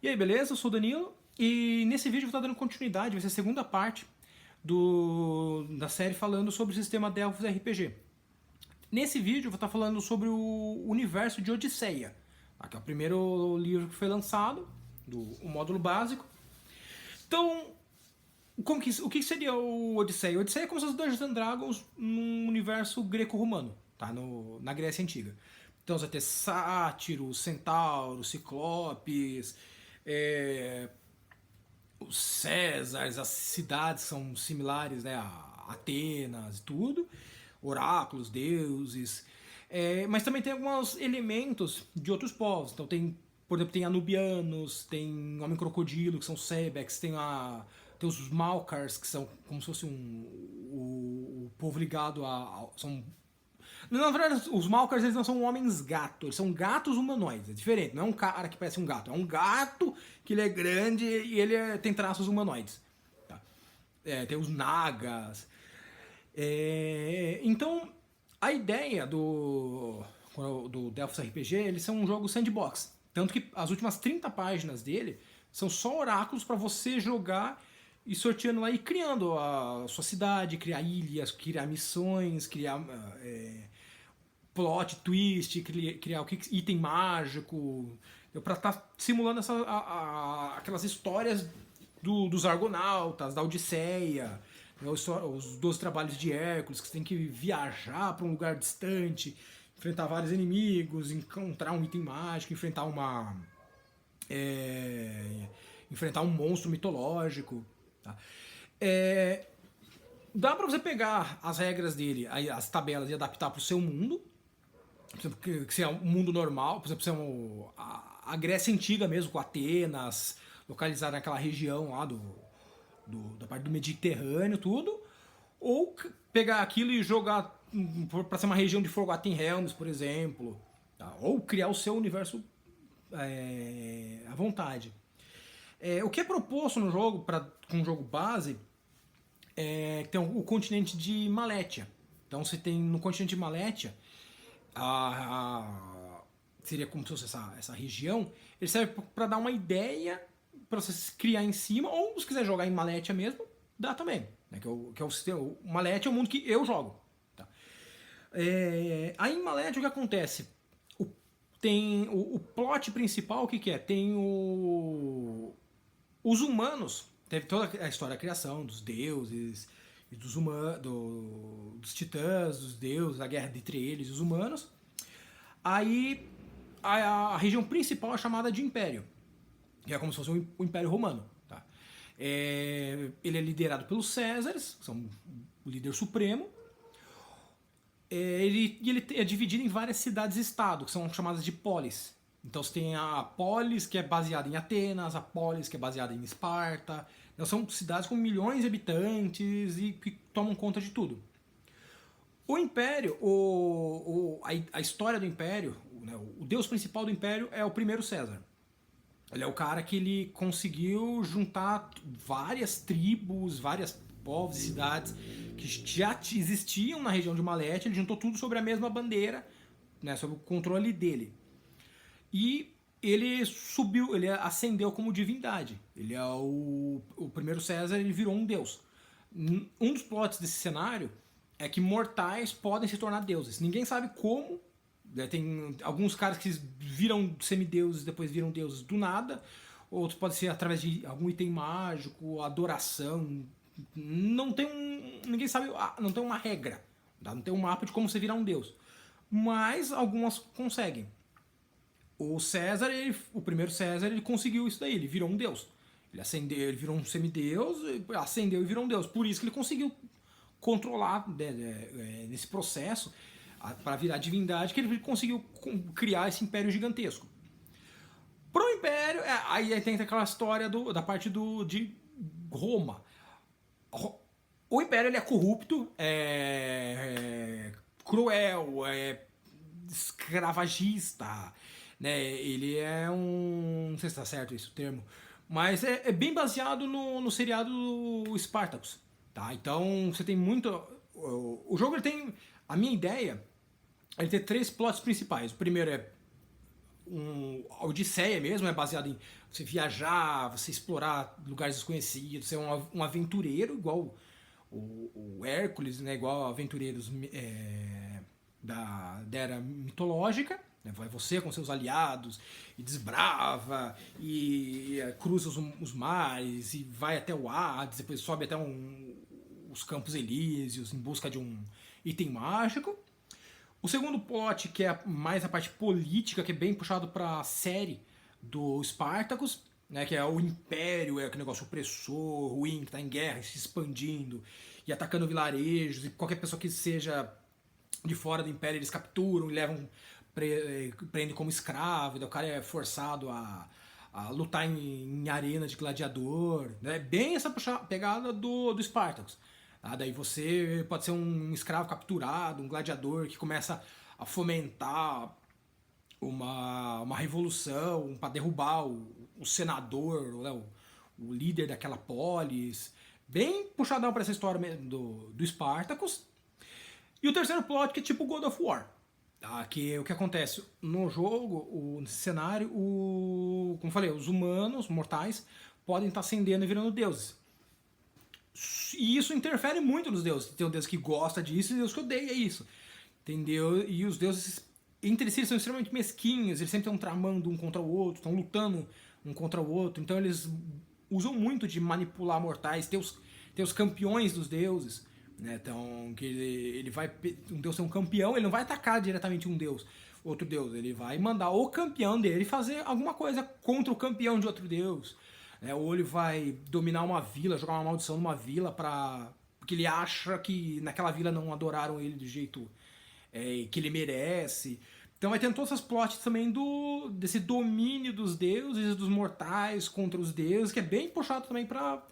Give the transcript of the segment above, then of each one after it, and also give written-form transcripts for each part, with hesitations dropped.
E aí, beleza? Eu sou o Danilo e nesse vídeo eu vou estar dando continuidade, vai ser a segunda parte da série falando sobre o sistema Delphos RPG. Nesse vídeo eu vou estar falando sobre o universo de Odisseia, tá? Que é o primeiro livro que foi lançado, o módulo básico. Então, o que seria o Odisseia? O Odisseia é como se fosse Dungeons and Dragons num universo greco-romano, tá? Na Grécia Antiga. Então você vai ter sátiros, centauros, ciclopes, é, os Césares, as cidades são similares, né, a Atenas e tudo, oráculos, deuses, mas também tem alguns elementos de outros povos. Então tem, por exemplo, tem anubianos, tem homem-crocodilo, que são Sebecs, tem os Malkars, que são como se fosse o povo ligado são na verdade, os Malkars eles não são homens gatos, eles são gatos humanoides, é diferente, não é um cara que parece um gato, é um gato que ele é grande e ele tem traços humanoides. Tá? Tem os Nagas. Então, a ideia do Delphos RPG, eles são um jogo sandbox, tanto que as últimas 30 páginas dele são só oráculos para você jogar e sorteando lá e criando a sua cidade, criar ilhas, criar missões, criar plot, twist, criar item mágico, para estar simulando aquelas histórias dos Argonautas, da Odisseia, né, os 12 trabalhos de Hércules, que você tem que viajar para um lugar distante, enfrentar vários inimigos, encontrar um item mágico, enfrentar um monstro mitológico. Tá? Dá pra você pegar as regras dele, as tabelas e adaptar pro seu mundo. Por exemplo, que seja um mundo normal, por exemplo, a Grécia Antiga mesmo, com Atenas, localizada naquela região lá da parte do Mediterrâneo, tudo. Ou pegar aquilo e jogar pra ser uma região de Forgotten Realms, por exemplo. Tá? Ou criar o seu universo à vontade. O que é proposto no jogo, com o jogo base, tem o continente de Malétia. Então você tem no continente de Malétia, seria como se fosse essa região, ele serve para dar uma ideia para você criar em cima, ou se quiser jogar em Malétia mesmo, dá também. Né, o Malétia é o mundo que eu jogo. Tá? Aí em Malétia o que acontece? Tem o plot principal, o que é? Tem os humanos, teve toda a história da criação dos deuses, e dos titãs, dos deuses, a guerra entre eles e os humanos. Aí a região principal é chamada de Império, que é como se fosse o Império Romano. Tá? Ele é liderado pelos Césares, que são o líder supremo. Ele é dividido em várias cidades-estado, que são chamadas de polis. Então você tem a polis, que é baseada em Atenas, a polis, que é baseada em Esparta. Então, são cidades com milhões de habitantes e que tomam conta de tudo. O Império, a história do Império, né, o deus principal do Império é o primeiro César. Ele é o cara que ele conseguiu juntar várias tribos, várias povos e cidades que já existiam na região de Malétia. Ele juntou tudo sobre a mesma bandeira, né, sob o controle dele. E ele subiu, ele ascendeu como divindade. Ele é o primeiro César, ele virou um deus. Um dos plots desse cenário é que mortais podem se tornar deuses. Ninguém sabe como. Tem alguns caras que viram semideuses e depois viram deuses do nada. Outros pode ser através de algum item mágico, adoração. Ninguém sabe, não tem uma regra. Não tem um mapa de como você virar um deus. Mas algumas conseguem. O César, o primeiro César, ele conseguiu isso daí, ele virou um deus. Ele virou um semideus, ascendeu e virou um deus. Por isso que ele conseguiu controlar nesse processo para virar divindade, que ele conseguiu criar esse império gigantesco. Pro império, aí tem aquela história da parte de Roma. O império ele é corrupto, cruel, escravagista, né? Ele é não sei se está certo esse termo, mas é bem baseado no seriado Spartacus, tá? Então você tem muito, o jogo ele tem, a minha ideia, ele tem 3 plots principais. O primeiro é A Odisseia mesmo é baseada em você viajar, você explorar lugares desconhecidos, ser um aventureiro, igual o Hércules, né? Igual aventureiros da era mitológica. Né? Vai você com seus aliados e desbrava e cruza os mares e vai até o Hades, depois sobe até os Campos Elíseos em busca de um item mágico. O segundo plot, que é mais a parte política, que é bem puxado para a série do Spartacus, né, que é o Império, é aquele negócio opressor, ruim, que está em guerra, se expandindo e atacando vilarejos, e qualquer pessoa que seja de fora do Império eles capturam e levam, prendem como escravo, então o cara é forçado a lutar em arena de gladiador, né? Bem essa pegada do Spartacus. Daí você pode ser um escravo capturado, um gladiador que começa a fomentar uma revolução para derrubar o senador, né, o líder daquela polis. Bem puxadão para essa história mesmo do Spartacus. E o terceiro plot que é tipo God of War. Tá? Que o que acontece no jogo, no cenário, como eu falei, os humanos, mortais, podem estar ascendendo e virando deuses. E isso interfere muito nos deuses. Tem um deus que gosta disso e um deus que odeia isso. Entendeu? E os deuses entre si são extremamente mesquinhos, eles sempre estão tramando um contra o outro, estão lutando um contra o outro. Então eles usam muito de manipular mortais, ter os campeões dos deuses. Né? Então, que ele vai. Um deus é um campeão, ele não vai atacar diretamente um deus, outro deus. Ele vai mandar o campeão dele fazer alguma coisa contra o campeão de outro deus. Ou ele vai dominar uma vila, jogar uma maldição numa vila porque ele acha que naquela vila não adoraram ele do jeito que ele merece. Então vai tendo todas essas plots também desse domínio dos deuses e dos mortais contra os deuses, que é bem puxado também pra...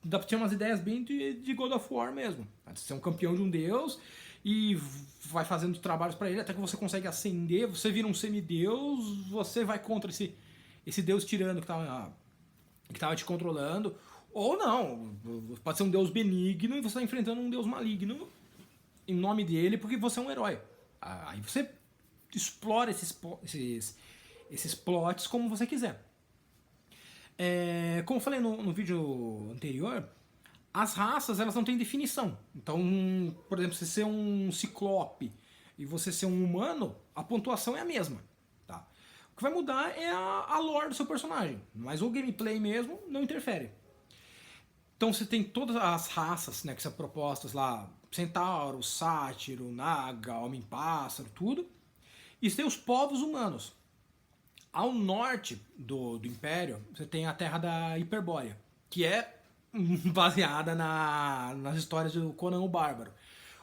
Dá pra ter umas ideias bem de God of War mesmo. Você é um campeão de um deus e vai fazendo trabalhos para ele até que você consegue ascender, você vira um semideus, você vai contra esse deus tirano que tava te controlando. Ou não, pode ser um deus benigno e você tá enfrentando um deus maligno em nome dele porque você é um herói. Aí você explora esses plots como você quiser. Como eu falei no vídeo anterior, as raças elas não têm definição. Então, por exemplo, você ser um ciclope e você ser um humano, a pontuação é a mesma. Tá? O que vai mudar é a lore do seu personagem, mas o gameplay mesmo não interfere. Então você tem todas as raças, né, que são propostas lá, centauro, sátiro, naga, homem-pássaro, tudo. E você tem os povos humanos. Ao norte do Império, você tem a terra da Hiperbórea, que é baseada nas histórias do Conan o Bárbaro.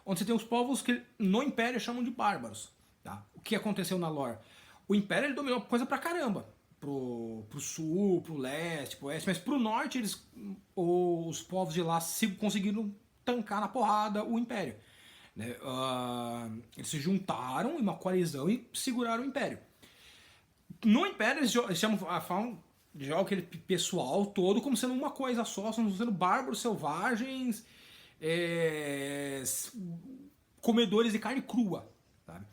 Onde você tem os povos que no Império chamam de bárbaros. Tá? O que aconteceu na lore? O Império ele dominou coisa pra caramba. Pro sul, pro leste, pro oeste, mas pro norte os povos de lá conseguiram tancar na porrada o Império. Né? Eles se juntaram em uma coalizão e seguraram o Império. No Império eles falam aquele pessoal todo como sendo uma coisa só, sendo bárbaros selvagens, comedores de carne crua. Sabe?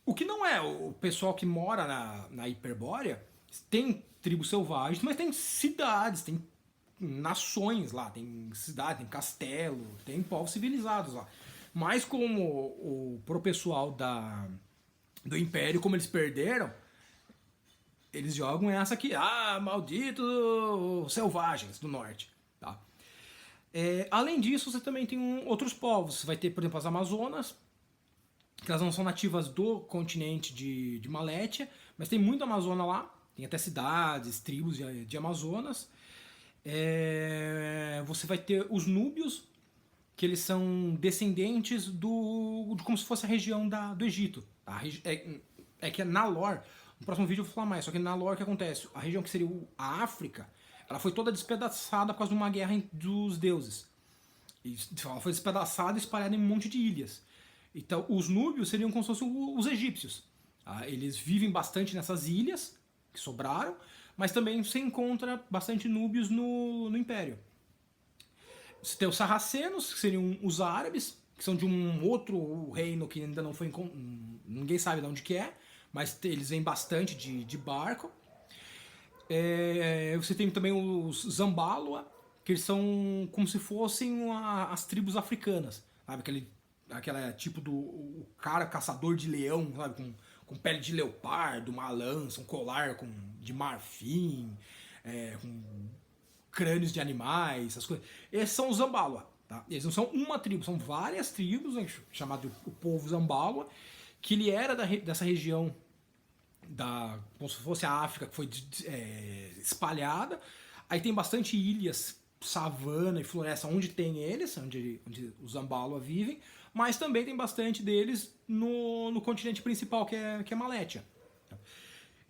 O que não é o pessoal que mora na Hiperbórea. Tem tribos selvagens, mas tem cidades, tem nações lá, tem cidade, tem castelo, tem povos civilizados lá. Mas como pro pessoal do Império, como eles perderam, eles jogam essa aqui, malditos selvagens do norte. Tá? Além disso, você também tem outros povos. Você vai ter, por exemplo, as Amazonas, que elas não são nativas do continente de Malétia, mas tem muita Amazona lá. Tem até cidades, tribos de Amazonas. Você vai ter os núbios, que eles são descendentes de como se fosse a região do Egito. Tá? Que na lore, no próximo vídeo eu vou falar mais, só que na lore o que acontece? A região que seria a África, ela foi toda despedaçada por causa de uma guerra dos deuses. Ela foi despedaçada e espalhada em um monte de ilhas. Então os núbios seriam como se fossem os egípcios. Tá? Eles vivem bastante nessas ilhas que sobraram, mas também se encontra bastante núbios no Império. Você tem os sarracenos, que seriam os árabes, que são de um outro reino que ainda não foi... Ninguém sabe de onde que é, mas eles vêm bastante de barco. Você tem também os Zambalua, que eles são como se fossem as tribos africanas, sabe? Aquela tipo do o cara caçador de leão, sabe? Com pele de leopardo, uma lança, um colar de marfim, com crânios de animais, essas coisas. Esses são os Zambalua. Tá? Eles não são uma tribo, são várias tribos, né, chamado o povo Zambalua, que ele era dessa região como se fosse a África, que foi espalhada. Aí tem bastante ilhas, savana e floresta onde tem eles, onde os Zambalua vivem, mas também tem bastante deles no continente principal, que é Malétia.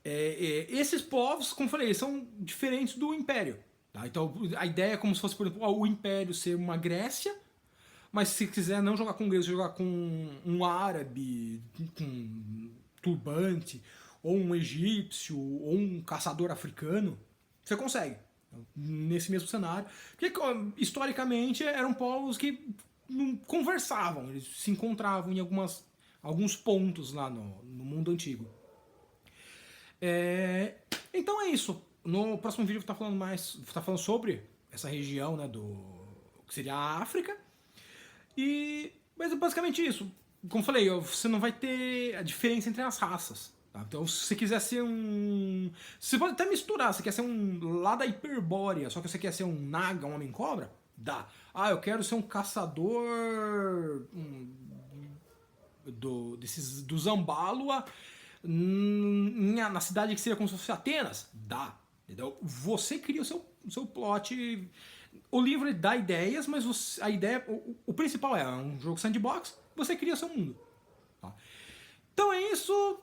Esses povos, como eu falei, são diferentes do Império. Tá? Então a ideia é como se fosse, por exemplo, o Império ser uma Grécia, mas se quiser não jogar com grego, jogar com um árabe, com turbante, ou um egípcio, ou um caçador africano, você consegue. Nesse mesmo cenário. Porque historicamente eram povos que não conversavam, eles se encontravam em alguns pontos lá no mundo antigo. Então é isso. No próximo vídeo eu vou estar falando sobre essa região, né, que seria a África. Mas é basicamente isso. Como eu falei, você não vai ter a diferença entre as raças. Tá? Então, se você quiser ser você pode até misturar. Se você quer ser lá da Hiperbórea, só que você quer ser um Naga, um Homem-Cobra, dá. Ah, eu quero ser um caçador do Zambalua na cidade que seria como se fosse Atenas, dá. Entendeu? Você cria o seu plot. O livro dá ideias, mas a ideia, o principal é um jogo sandbox, você cria seu mundo. Tá? Então é isso.